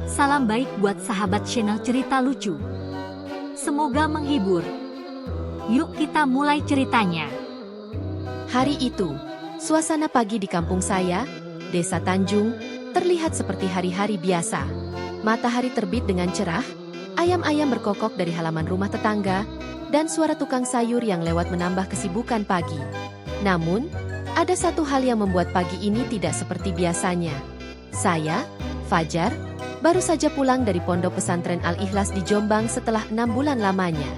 Salam baik buat sahabat channel cerita lucu. Semoga menghibur. Yuk kita mulai ceritanya. Hari itu, suasana pagi di kampung saya, Desa Tanjung, terlihat seperti hari-hari biasa. Matahari terbit dengan cerah, ayam-ayam berkokok dari halaman rumah tetangga, dan suara tukang sayur yang lewat menambah kesibukan pagi. Namun, ada satu hal yang membuat pagi ini tidak seperti biasanya. Saya, Fajar, baru saja pulang dari pondok pesantren Al-Ikhlas di Jombang setelah 6 bulan lamanya.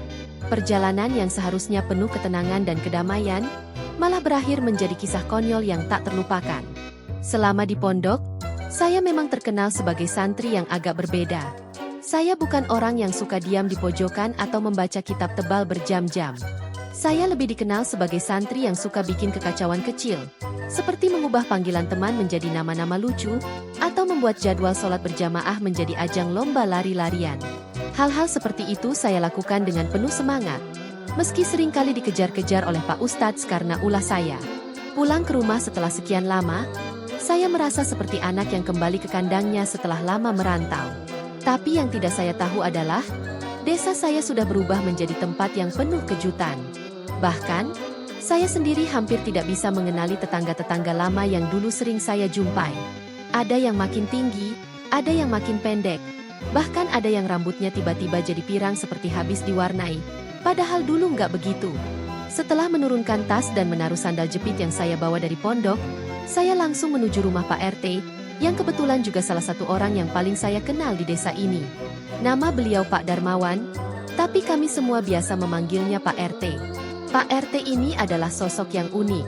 Perjalanan yang seharusnya penuh ketenangan dan kedamaian, malah berakhir menjadi kisah konyol yang tak terlupakan. Selama di pondok, saya memang terkenal sebagai santri yang agak berbeda. Saya bukan orang yang suka diam di pojokan atau membaca kitab tebal berjam-jam. Saya lebih dikenal sebagai santri yang suka bikin kekacauan kecil, seperti mengubah panggilan teman menjadi nama-nama lucu, atau membuat jadwal sholat berjamaah menjadi ajang lomba lari-larian. Hal-hal seperti itu saya lakukan dengan penuh semangat, meski seringkali dikejar-kejar oleh Pak Ustadz karena ulah saya. Pulang ke rumah setelah sekian lama, saya merasa seperti anak yang kembali ke kandangnya setelah lama merantau. Tapi yang tidak saya tahu adalah, desa saya sudah berubah menjadi tempat yang penuh kejutan. Bahkan, saya sendiri hampir tidak bisa mengenali tetangga-tetangga lama yang dulu sering saya jumpai. Ada yang makin tinggi, ada yang makin pendek, bahkan ada yang rambutnya tiba-tiba jadi pirang seperti habis diwarnai, padahal dulu nggak begitu. Setelah menurunkan tas dan menaruh sandal jepit yang saya bawa dari pondok, saya langsung menuju rumah Pak RT, yang kebetulan juga salah satu orang yang paling saya kenal di desa ini. Nama beliau Pak Darmawan, tapi kami semua biasa memanggilnya Pak RT. Pak RT ini adalah sosok yang unik.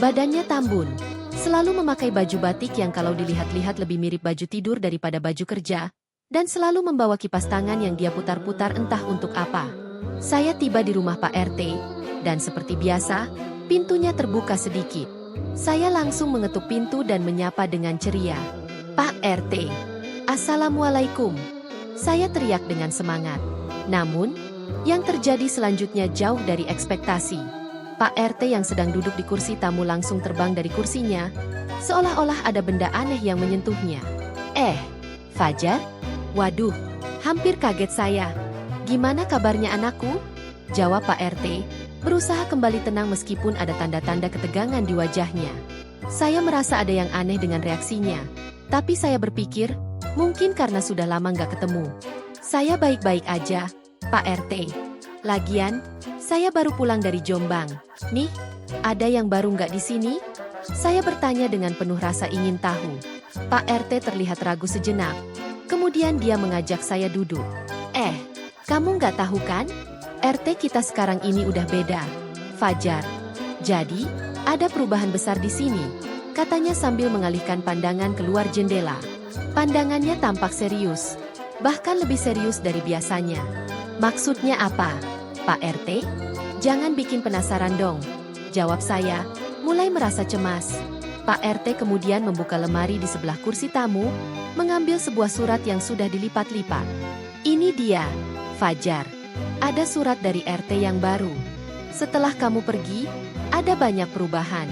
Badannya tambun, selalu memakai baju batik yang kalau dilihat-lihat lebih mirip baju tidur daripada baju kerja, dan selalu membawa kipas tangan yang dia putar-putar entah untuk apa. Saya tiba di rumah Pak RT, dan seperti biasa, pintunya terbuka sedikit. Saya langsung mengetuk pintu dan menyapa dengan ceria. "Pak RT, Assalamualaikum." Saya teriak dengan semangat. Namun, yang terjadi selanjutnya jauh dari ekspektasi. Pak RT yang sedang duduk di kursi tamu langsung terbang dari kursinya, seolah-olah ada benda aneh yang menyentuhnya. Fajar? Waduh, hampir kaget saya. "Gimana kabarnya anakku?" jawab Pak RT, berusaha kembali tenang meskipun ada tanda-tanda ketegangan di wajahnya. Saya merasa ada yang aneh dengan reaksinya, tapi saya berpikir, mungkin karena sudah lama nggak ketemu. "Saya baik-baik aja, Pak RT. Lagian, saya baru pulang dari Jombang. Nih, ada yang baru nggak di sini?" Saya bertanya dengan penuh rasa ingin tahu. Pak RT terlihat ragu sejenak. Kemudian dia mengajak saya duduk. Kamu nggak tahu kan? RT kita sekarang ini udah beda, Fajar. Jadi, ada perubahan besar di sini," katanya sambil mengalihkan pandangan keluar jendela. Pandangannya tampak serius, bahkan lebih serius dari biasanya. "Maksudnya apa, Pak RT? Jangan bikin penasaran dong," jawab saya, mulai merasa cemas. Pak RT kemudian membuka lemari di sebelah kursi tamu, mengambil sebuah surat yang sudah dilipat-lipat. "Ini dia, Fajar. Ada surat dari RT yang baru. Setelah kamu pergi, ada banyak perubahan.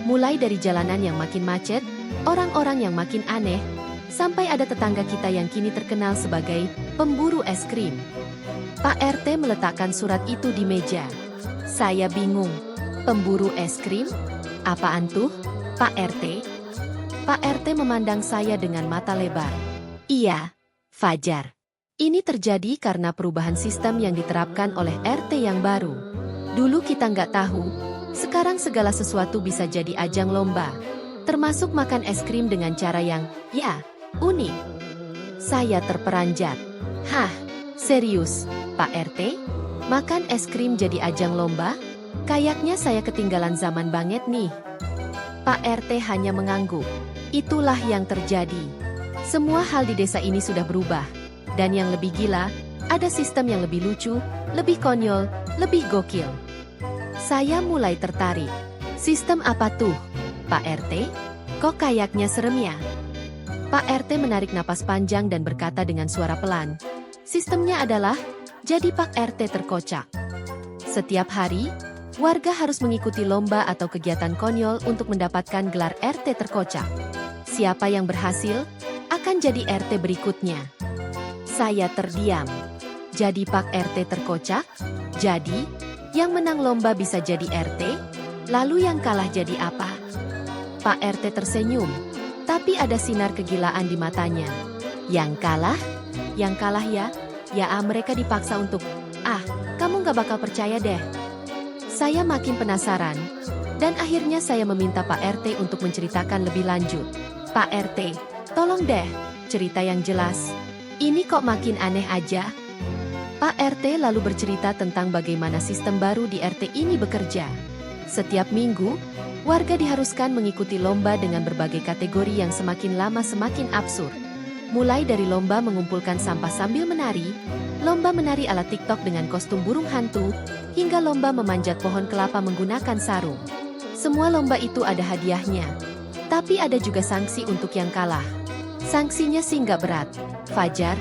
Mulai dari jalanan yang makin macet, orang-orang yang makin aneh, sampai ada tetangga kita yang kini terkenal sebagai pemburu es krim." Pak RT meletakkan surat itu di meja. Saya bingung. "Pemburu es krim? Apaan tuh, Pak RT?" Pak RT memandang saya dengan mata lebar. "Iya, Fajar. Ini terjadi karena perubahan sistem yang diterapkan oleh RT yang baru. Dulu kita nggak tahu, sekarang segala sesuatu bisa jadi ajang lomba. Termasuk makan es krim dengan cara yang, unik." Saya terperanjat. "Hah, serius, Pak RT? Makan es krim jadi ajang lomba? Kayaknya saya ketinggalan zaman banget nih." Pak RT hanya mengangguk. Itulah yang terjadi. Semua hal di desa ini sudah berubah. Dan yang lebih gila, ada sistem yang lebih lucu, lebih konyol, lebih gokil. Saya mulai tertarik. "Sistem apa tuh, Pak RT? Kok kayaknya serem ya?" Pak RT menarik napas panjang dan berkata dengan suara pelan. "Sistemnya adalah, jadi Pak RT terkocak. Setiap hari, warga harus mengikuti lomba atau kegiatan konyol untuk mendapatkan gelar RT terkocak. Siapa yang berhasil, akan jadi RT berikutnya. Saya terdiam. Jadi Pak RT terkocak? Jadi, yang menang lomba bisa jadi RT? Lalu yang kalah jadi apa? Pak RT tersenyum, tapi ada sinar kegilaan di matanya. Yang kalah? Yang kalah ya? Ya mereka dipaksa untuk, kamu gak bakal percaya deh. Saya makin penasaran, dan akhirnya saya meminta Pak RT untuk menceritakan lebih lanjut. Pak RT, tolong deh, cerita yang jelas. Ini kok makin aneh aja. Pak RT lalu bercerita tentang bagaimana sistem baru di RT ini bekerja. Setiap minggu, warga diharuskan mengikuti lomba dengan berbagai kategori yang semakin lama semakin absurd. Mulai dari lomba mengumpulkan sampah sambil menari, lomba menari ala TikTok dengan kostum burung hantu, hingga lomba memanjat pohon kelapa menggunakan sarung. Semua lomba itu ada hadiahnya, tapi ada juga sanksi untuk yang kalah. Sanksinya sih nggak berat, Fajar.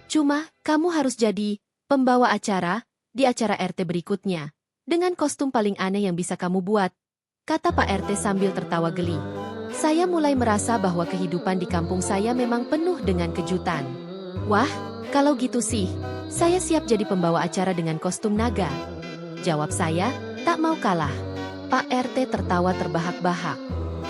Cuma, kamu harus jadi pembawa acara di acara RT berikutnya, dengan kostum paling aneh yang bisa kamu buat, kata Pak RT sambil tertawa geli. Saya mulai merasa bahwa kehidupan di kampung saya memang penuh dengan kejutan. Wah, kalau gitu sih, saya siap jadi pembawa acara dengan kostum naga. Jawab saya, tak mau kalah. Pak RT tertawa terbahak-bahak.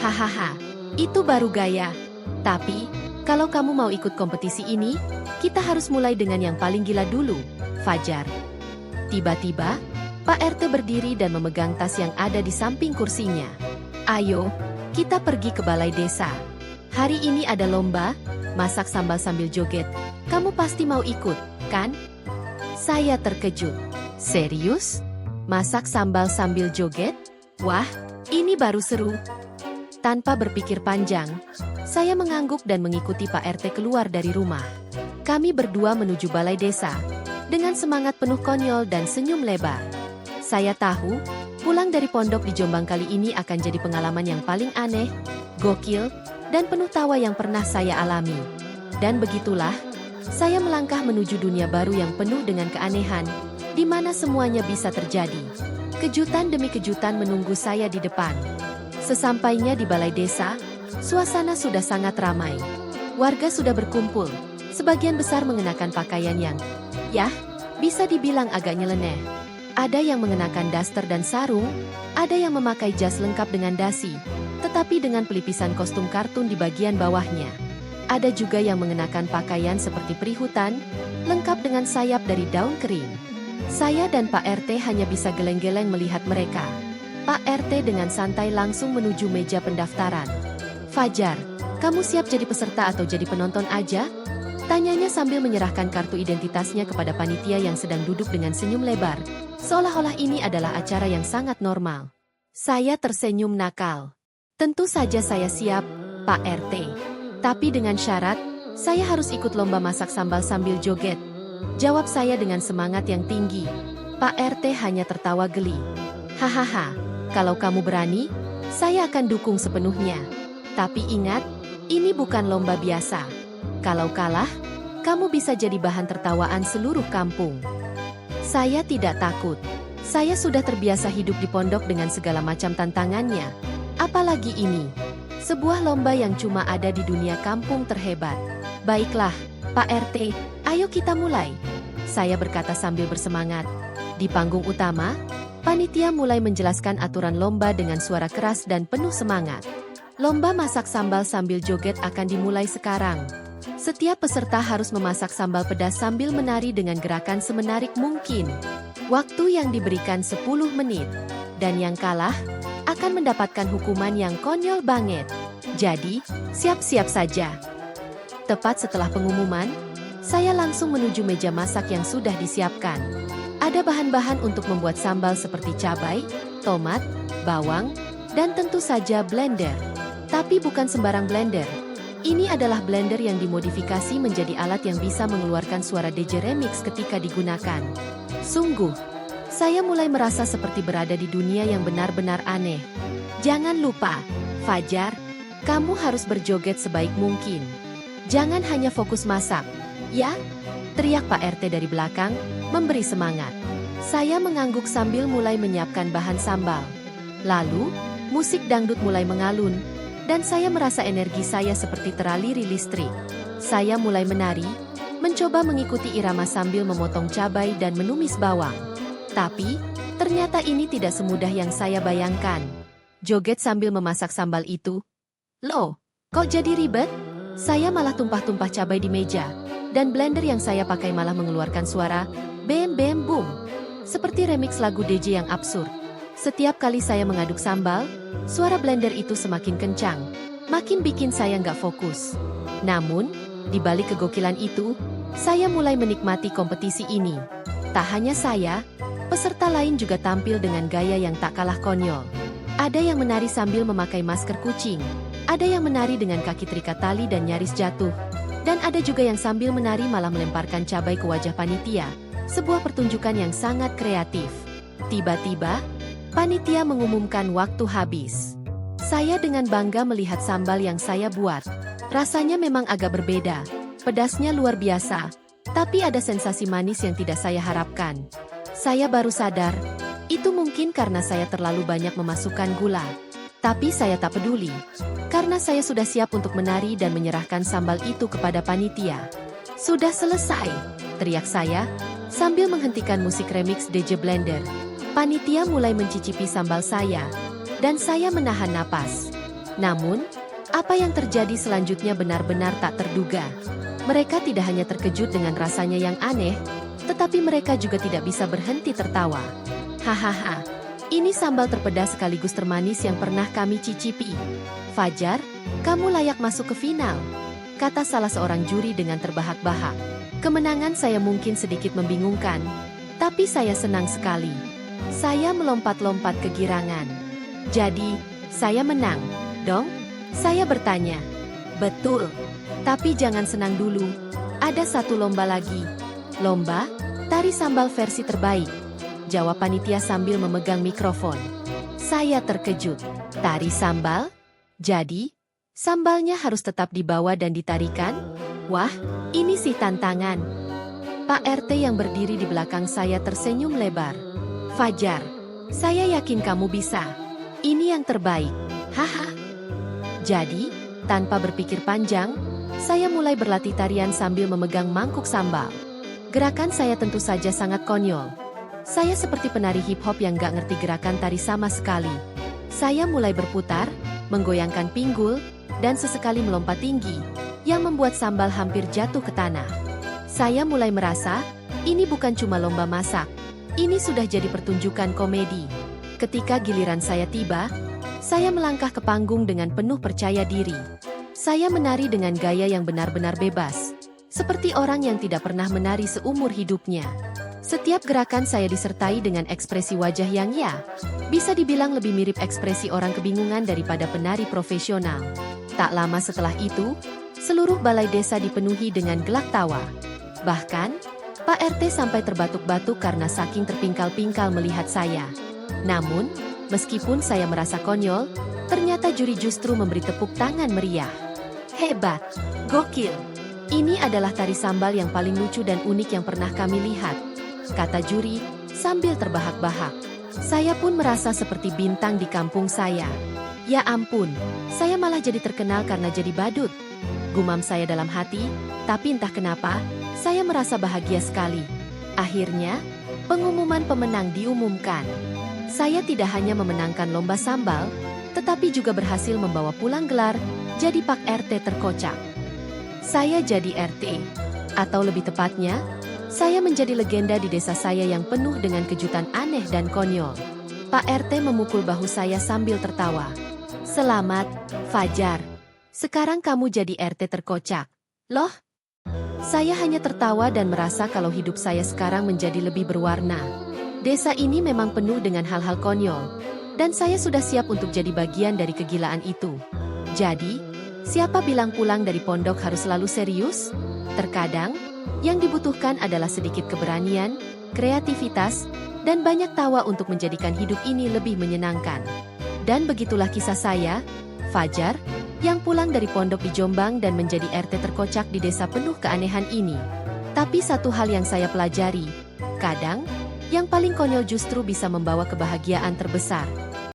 Hahaha, itu baru gaya. Tapi, kalau kamu mau ikut kompetisi ini, kita harus mulai dengan yang paling gila dulu, Fajar. Tiba-tiba, Pak RT berdiri dan memegang tas yang ada di samping kursinya. Ayo, kita pergi ke balai desa. Hari ini ada lomba, masak sambal sambil joget. Kamu pasti mau ikut, kan? Saya terkejut. Serius? Masak sambal sambil joget? Wah, ini baru seru. Tanpa berpikir panjang, saya mengangguk dan mengikuti Pak RT keluar dari rumah. Kami berdua menuju balai desa, dengan semangat penuh konyol dan senyum lebar. Saya tahu, pulang dari pondok di Jombang kali ini akan jadi pengalaman yang paling aneh, gokil, dan penuh tawa yang pernah saya alami. Dan begitulah, saya melangkah menuju dunia baru yang penuh dengan keanehan, di mana semuanya bisa terjadi. Kejutan demi kejutan menunggu saya di depan. Sesampainya di balai desa, suasana sudah sangat ramai. Warga sudah berkumpul, sebagian besar mengenakan pakaian yang, bisa dibilang agak nyeleneh. Ada yang mengenakan daster dan sarung, ada yang memakai jas lengkap dengan dasi, tetapi dengan pelipisan kostum kartun di bagian bawahnya. Ada juga yang mengenakan pakaian seperti perihutan, lengkap dengan sayap dari daun kering. Saya dan Pak RT hanya bisa geleng-geleng melihat mereka. Pak RT dengan santai langsung menuju meja pendaftaran. Fajar, kamu siap jadi peserta atau jadi penonton aja? Tanyanya sambil menyerahkan kartu identitasnya kepada panitia yang sedang duduk dengan senyum lebar, seolah-olah ini adalah acara yang sangat normal. Saya tersenyum nakal. Tentu saja saya siap, Pak RT. Tapi dengan syarat, saya harus ikut lomba masak sambal sambil joget. Jawab saya dengan semangat yang tinggi. Pak RT hanya tertawa geli. Hahaha, kalau kamu berani, saya akan dukung sepenuhnya. Tapi ingat, ini bukan lomba biasa. Kalau kalah, kamu bisa jadi bahan tertawaan seluruh kampung. Saya tidak takut. Saya sudah terbiasa hidup di pondok dengan segala macam tantangannya. Apalagi ini, sebuah lomba yang cuma ada di dunia kampung terhebat. Baiklah, Pak RT, ayo kita mulai. Saya berkata sambil bersemangat. Di panggung utama, panitia mulai menjelaskan aturan lomba dengan suara keras dan penuh semangat. Lomba masak sambal sambil joget akan dimulai sekarang. Setiap peserta harus memasak sambal pedas sambil menari dengan gerakan semenarik mungkin. Waktu yang diberikan 10 menit. Dan yang kalah akan mendapatkan hukuman yang konyol banget. Jadi, siap-siap saja. Tepat setelah pengumuman, saya langsung menuju meja masak yang sudah disiapkan. Ada bahan-bahan untuk membuat sambal seperti cabai, tomat, bawang, dan tentu saja blender. Tapi bukan sembarang blender. Ini adalah blender yang dimodifikasi menjadi alat yang bisa mengeluarkan suara DJ remix ketika digunakan. Sungguh, saya mulai merasa seperti berada di dunia yang benar-benar aneh. Jangan lupa, Fajar, kamu harus berjoget sebaik mungkin. Jangan hanya fokus masak, ya? Teriak Pak RT dari belakang, memberi semangat. Saya mengangguk sambil mulai menyiapkan bahan sambal. Lalu, musik dangdut mulai mengalun, dan saya merasa energi saya seperti teraliri listrik. Saya mulai menari, mencoba mengikuti irama sambil memotong cabai dan menumis bawang. Tapi, ternyata ini tidak semudah yang saya bayangkan. Joget sambil memasak sambal itu. Loh, kok jadi ribet? Saya malah tumpah-tumpah cabai di meja, dan blender yang saya pakai malah mengeluarkan suara bem bem boom. Seperti remix lagu DJ yang absurd. Setiap kali saya mengaduk sambal, suara blender itu semakin kencang, makin bikin saya nggak fokus. Namun, di balik kegokilan itu, saya mulai menikmati kompetisi ini. Tak hanya saya, peserta lain juga tampil dengan gaya yang tak kalah konyol. Ada yang menari sambil memakai masker kucing, ada yang menari dengan kaki terikat tali dan nyaris jatuh, dan ada juga yang sambil menari malah melemparkan cabai ke wajah panitia, sebuah pertunjukan yang sangat kreatif. Tiba-tiba, panitia mengumumkan waktu habis. Saya dengan bangga melihat sambal yang saya buat. Rasanya memang agak berbeda, pedasnya luar biasa, tapi ada sensasi manis yang tidak saya harapkan. Saya baru sadar, itu mungkin karena saya terlalu banyak memasukkan gula. Tapi saya tak peduli, karena saya sudah siap untuk menari dan menyerahkan sambal itu kepada panitia. Sudah selesai, teriak saya, sambil menghentikan musik remix DJ Blender. Panitia mulai mencicipi sambal saya, dan saya menahan napas. Namun, apa yang terjadi selanjutnya benar-benar tak terduga. Mereka tidak hanya terkejut dengan rasanya yang aneh, tetapi mereka juga tidak bisa berhenti tertawa. Hahaha, ini sambal terpedas sekaligus termanis yang pernah kami cicipi. Fajar, kamu layak masuk ke final, kata salah seorang juri dengan terbahak-bahak. Kemenangan saya mungkin sedikit membingungkan, tapi saya senang sekali. Saya melompat-lompat kegirangan. Jadi, saya menang, dong? Saya bertanya. Betul, tapi jangan senang dulu. Ada satu lomba lagi. Lomba, tari sambal versi terbaik, jawab panitia sambil memegang mikrofon. Saya terkejut. Tari sambal? Jadi, sambalnya harus tetap dibawa dan ditarikan? Wah, ini sih tantangan. Pak RT yang berdiri di belakang saya tersenyum lebar. Fajar, saya yakin kamu bisa. Ini yang terbaik. Haha. Jadi, tanpa berpikir panjang, saya mulai berlatih tarian sambil memegang mangkuk sambal. Gerakan saya tentu saja sangat konyol. Saya seperti penari hip-hop yang gak ngerti gerakan tari sama sekali. Saya mulai berputar, menggoyangkan pinggul, dan sesekali melompat tinggi, yang membuat sambal hampir jatuh ke tanah. Saya mulai merasa, ini bukan cuma lomba masak, ini sudah jadi pertunjukan komedi. Ketika giliran saya tiba, saya melangkah ke panggung dengan penuh percaya diri. Saya menari dengan gaya yang benar-benar bebas, seperti orang yang tidak pernah menari seumur hidupnya. Setiap gerakan saya disertai dengan ekspresi wajah yang bisa dibilang lebih mirip ekspresi orang kebingungan daripada penari profesional. Tak lama setelah itu, seluruh balai desa dipenuhi dengan gelak tawa. Bahkan, Pak RT sampai terbatuk-batuk karena saking terpingkal-pingkal melihat saya. Namun, meskipun saya merasa konyol, ternyata juri justru memberi tepuk tangan meriah. Hebat, gokil. Ini adalah tari sambal yang paling lucu dan unik yang pernah kami lihat, kata juri sambil terbahak-bahak. Saya pun merasa seperti bintang di kampung saya. Ya ampun, saya malah jadi terkenal karena jadi badut. Gumam saya dalam hati, tapi entah kenapa, saya merasa bahagia sekali. Akhirnya, pengumuman pemenang diumumkan. Saya tidak hanya memenangkan lomba sambal, tetapi juga berhasil membawa pulang gelar jadi Pak RT terkocak. Saya jadi RT, atau lebih tepatnya, saya menjadi legenda di desa saya yang penuh dengan kejutan aneh dan konyol. Pak RT memukul bahu saya sambil tertawa. Selamat, Fajar. Sekarang kamu jadi RT terkocak. Loh? Saya hanya tertawa dan merasa kalau hidup saya sekarang menjadi lebih berwarna. Desa ini memang penuh dengan hal-hal konyol, dan saya sudah siap untuk jadi bagian dari kegilaan itu. Jadi, siapa bilang pulang dari pondok harus selalu serius? Terkadang, yang dibutuhkan adalah sedikit keberanian, kreativitas, dan banyak tawa untuk menjadikan hidup ini lebih menyenangkan. Dan begitulah kisah saya, Fajar, yang pulang dari pondok di Jombang dan menjadi RT terkocak di desa penuh keanehan ini. Tapi satu hal yang saya pelajari, kadang, yang paling konyol justru bisa membawa kebahagiaan terbesar.